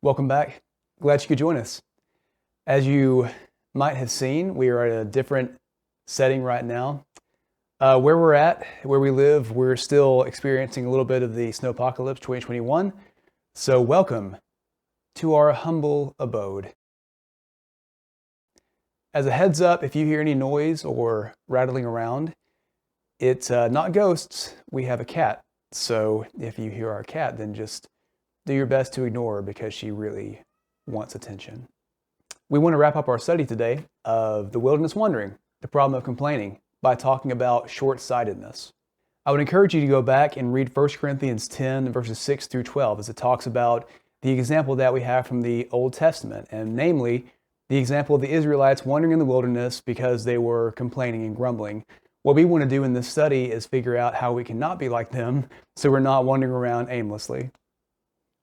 Welcome back. Glad you could join us. As you might have seen, we are at a different setting right now. Where we're at, where we live, we're still experiencing a little bit of the snowpocalypse 2021. So welcome to our humble abode. As a heads up, if you hear any noise or rattling around, it's not ghosts, we have a cat. So if you hear our cat, then just do your best to ignore her because she really wants attention. We want to wrap up our study today of the wilderness wandering, the problem of complaining, by talking about short-sightedness. I would encourage you to go back and read 1 Corinthians 10 verses 6 through 12 as it talks about the example that we have from the Old Testament, and namely the example of the Israelites wandering in the wilderness because they were complaining and grumbling. What we want to do in this study is figure out how we can not be like them so we're not wandering around aimlessly.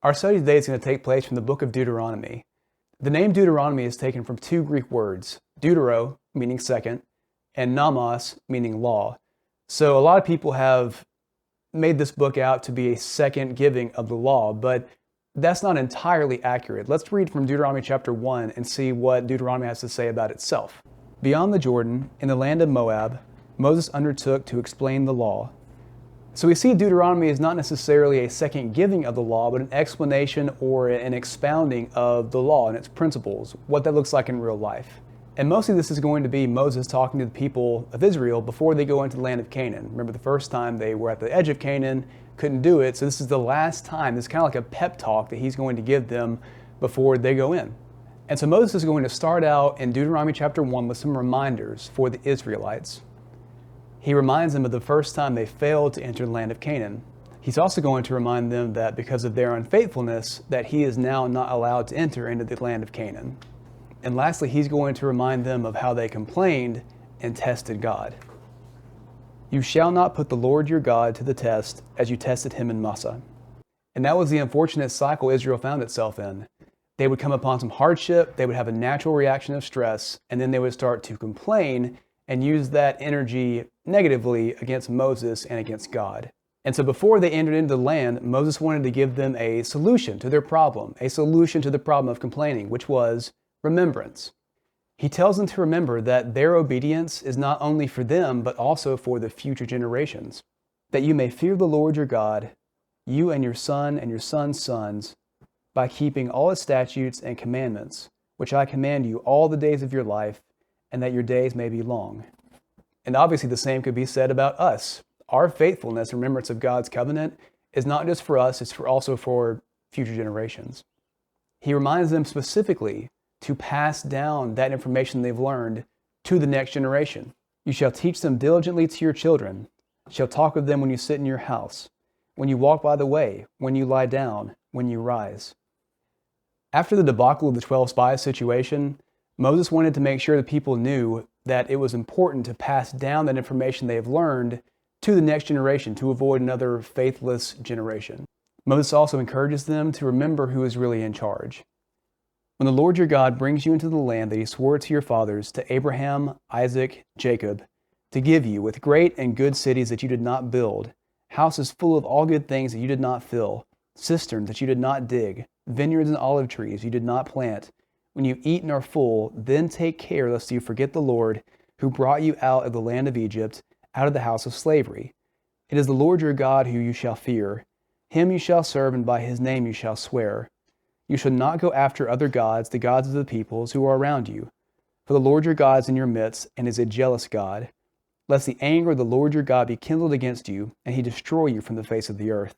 Our study today is going to take place from the Book of Deuteronomy. The name Deuteronomy is taken from two Greek words, deutero, meaning second, and nomos, meaning law. So a lot of people have made this book out to be a second giving of the law, but that's not entirely accurate. Let's read from Deuteronomy chapter 1 and see what Deuteronomy has to say about itself. Beyond the Jordan, in the land of Moab, Moses undertook to explain the law. So we see Deuteronomy is not necessarily a second giving of the law, but an explanation or an expounding of the law and its principles, what that looks like in real life. And mostly this is going to be Moses talking to the people of Israel before they go into the land of Canaan. Remember the first time they were at the edge of Canaan, couldn't do it, so this is the last time. This is kind of like a pep talk that he's going to give them before they go in. And so Moses is going to start out in Deuteronomy chapter 1 with some reminders for the Israelites. He reminds them of the first time they failed to enter the land of Canaan. He's also going to remind them that because of their unfaithfulness, that he is now not allowed to enter into the land of Canaan. And lastly, he's going to remind them of how they complained and tested God. You shall not put the Lord your God to the test as you tested him in Massah. And that was the unfortunate cycle Israel found itself in. They would come upon some hardship, they would have a natural reaction of stress, and then they would start to complain and use that energy negatively against Moses and against God. And so before they entered into the land, Moses wanted to give them a solution to their problem, a solution to the problem of complaining, which was remembrance. He tells them to remember that their obedience is not only for them, but also for the future generations. That you may fear the Lord your God, you and your son's sons, by keeping all his statutes and commandments, which I command you all the days of your life, and that your days may be long. And obviously the same could be said about us. Our faithfulness and remembrance of God's covenant is not just for us, it's also for future generations. He reminds them specifically to pass down that information they've learned to the next generation. You shall teach them diligently to your children, shall talk of them when you sit in your house, when you walk by the way, when you lie down, when you rise. After the debacle of the 12 spies situation, Moses wanted to make sure the people knew that it was important to pass down that information they have learned to the next generation to avoid another faithless generation. Moses also encourages them to remember who is really in charge. When the Lord your God brings you into the land that he swore to your fathers, to Abraham, Isaac, Jacob, to give you with great and good cities that you did not build, houses full of all good things that you did not fill, cisterns that you did not dig, vineyards and olive trees you did not plant, when you eat and are full, then take care lest you forget the Lord who brought you out of the land of Egypt, out of the house of slavery. It is the Lord your God who you shall fear. Him you shall serve, and by his name you shall swear. You shall not go after other gods, the gods of the peoples who are around you. For the Lord your God is in your midst, and is a jealous God. Lest the anger of the Lord your God be kindled against you, and he destroy you from the face of the earth.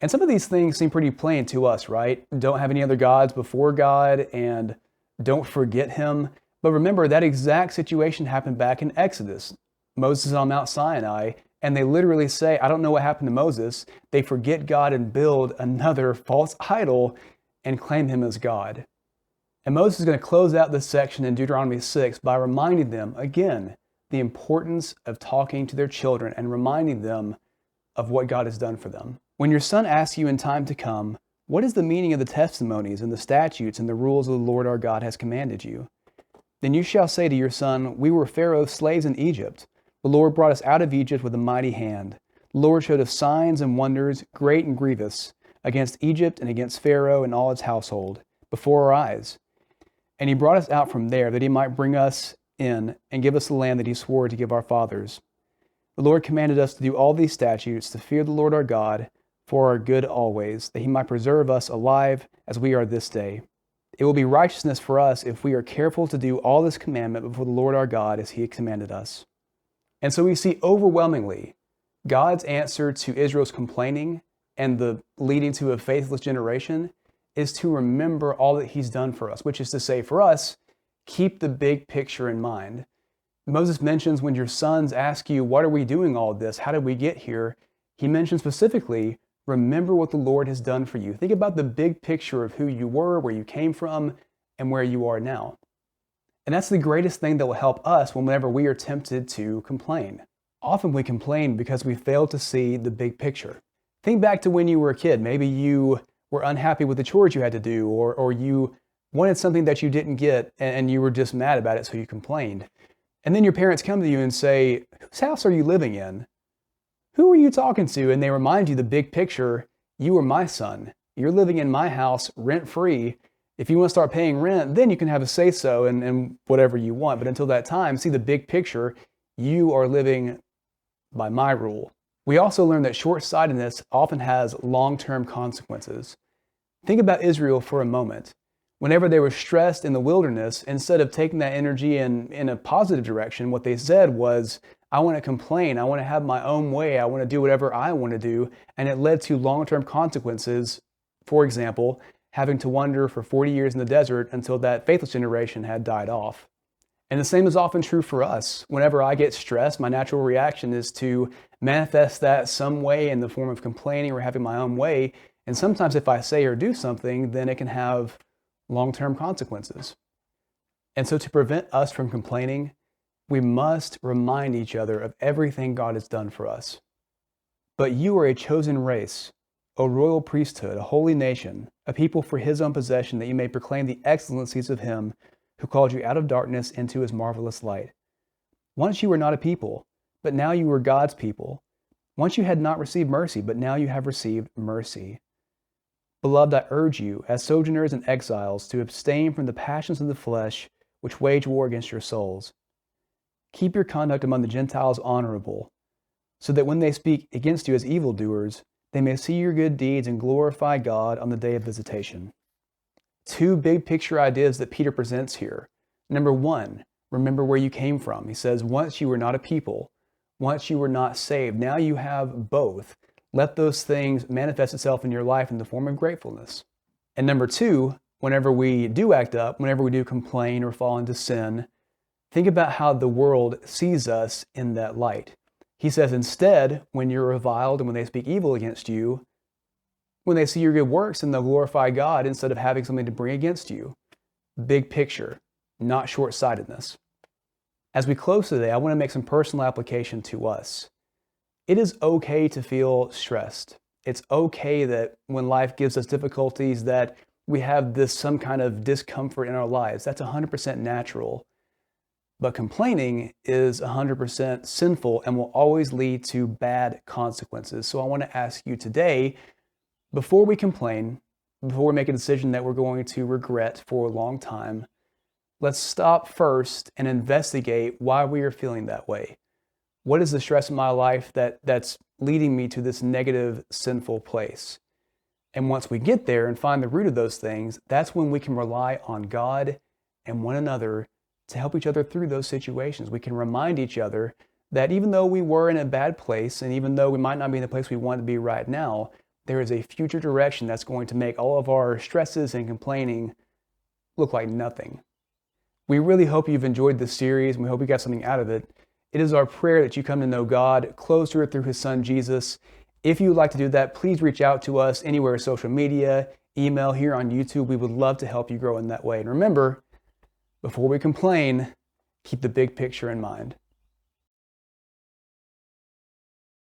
And some of these things seem pretty plain to us, right? Don't have any other gods before God, and don't forget him. But remember, that exact situation happened back in Exodus. Moses is on Mount Sinai, and they literally say, I don't know what happened to Moses. They forget God and build another false idol and claim him as God. And Moses is going to close out this section in Deuteronomy 6 by reminding them, again, the importance of talking to their children and reminding them of what God has done for them. When your son asks you in time to come, what is the meaning of the testimonies and the statutes and the rules of the Lord our God has commanded you? Then you shall say to your son, we were Pharaoh's slaves in Egypt. The Lord brought us out of Egypt with a mighty hand. The Lord showed us signs and wonders, great and grievous, against Egypt and against Pharaoh and all his household, before our eyes. And he brought us out from there, that he might bring us in and give us the land that he swore to give our fathers. The Lord commanded us to do all these statutes, to fear the Lord our God, for our good always, that he might preserve us alive as we are this day. It will be righteousness for us if we are careful to do all this commandment before the Lord our God as he commanded us. And so we see overwhelmingly God's answer to Israel's complaining and the leading to a faithless generation is to remember all that he's done for us, which is to say for us, keep the big picture in mind. Moses mentions when your sons ask you, what are we doing all this? How did we get here? He mentions specifically, remember what the Lord has done for you. Think about the big picture of who you were, where you came from, and where you are now. And that's the greatest thing that will help us whenever we are tempted to complain. Often we complain because we fail to see the big picture. Think back to when you were a kid. Maybe you were unhappy with the chores you had to do, or you wanted something that you didn't get and you were just mad about it, so you complained. And then your parents come to you and say, whose house are you living in? Who are you talking to? And they remind you the big picture. You are my son. You're living in my house rent-free. If you want to start paying rent, then you can have a say-so and whatever you want. But until that time, see the big picture. You are living by my rule. We also learn that short-sightedness often has long-term consequences. Think about Israel for a moment. Whenever they were stressed in the wilderness, instead of taking that energy in a positive direction, what they said was, I want to complain, I want to have my own way, I want to do whatever I want to do, and it led to long-term consequences. For example, having to wander for 40 years in the desert until that faithless generation had died off. And the same is often true for us. Whenever I get stressed, my natural reaction is to manifest that some way in the form of complaining or having my own way. And sometimes if I say or do something, then it can have long-term consequences. And so to prevent us from complaining, we must remind each other of everything God has done for us. But you are a chosen race, a royal priesthood, a holy nation, a people for his own possession, that you may proclaim the excellencies of him who called you out of darkness into his marvelous light. Once you were not a people, but now you are God's people. Once you had not received mercy, but now you have received mercy. Beloved, I urge you, as sojourners and exiles, to abstain from the passions of the flesh, which wage war against your souls. Keep your conduct among the Gentiles honorable, so that when they speak against you as evildoers, they may see your good deeds and glorify God on the day of visitation. Two big picture ideas that Peter presents here. Number one, remember where you came from. He says, once you were not a people, once you were not saved, now you have both. Let those things manifest itself in your life in the form of gratefulness. And number two, whenever we do act up, whenever we do complain or fall into sin, think about how the world sees us in that light. He says, instead, when you're reviled and when they speak evil against you, when they see your good works, and they'll glorify God instead of having something to bring against you. Big picture, not short-sightedness. As we close today, I want to make some personal application to us. It is okay to feel stressed. It's okay that when life gives us difficulties that we have some kind of discomfort in our lives. That's 100% natural. But complaining is 100% sinful and will always lead to bad consequences. So I want to ask you today, before we complain, before we make a decision that we're going to regret for a long time, let's stop first and investigate why we are feeling that way. What is the stress in my life that's leading me to this negative, sinful place? And once we get there and find the root of those things, that's when we can rely on God and one another to help each other through those situations. We can remind each other that even though we were in a bad place, and even though we might not be in the place we want to be right now, there is a future direction that's going to make all of our stresses and complaining look like nothing. We really hope you've enjoyed this series, and we hope you got something out of it. It is our prayer that you come to know God closer through his son, Jesus. If you would like to do that, please reach out to us anywhere, social media, email, here on YouTube. We would love to help you grow in that way. And remember, before we complain, keep the big picture in mind.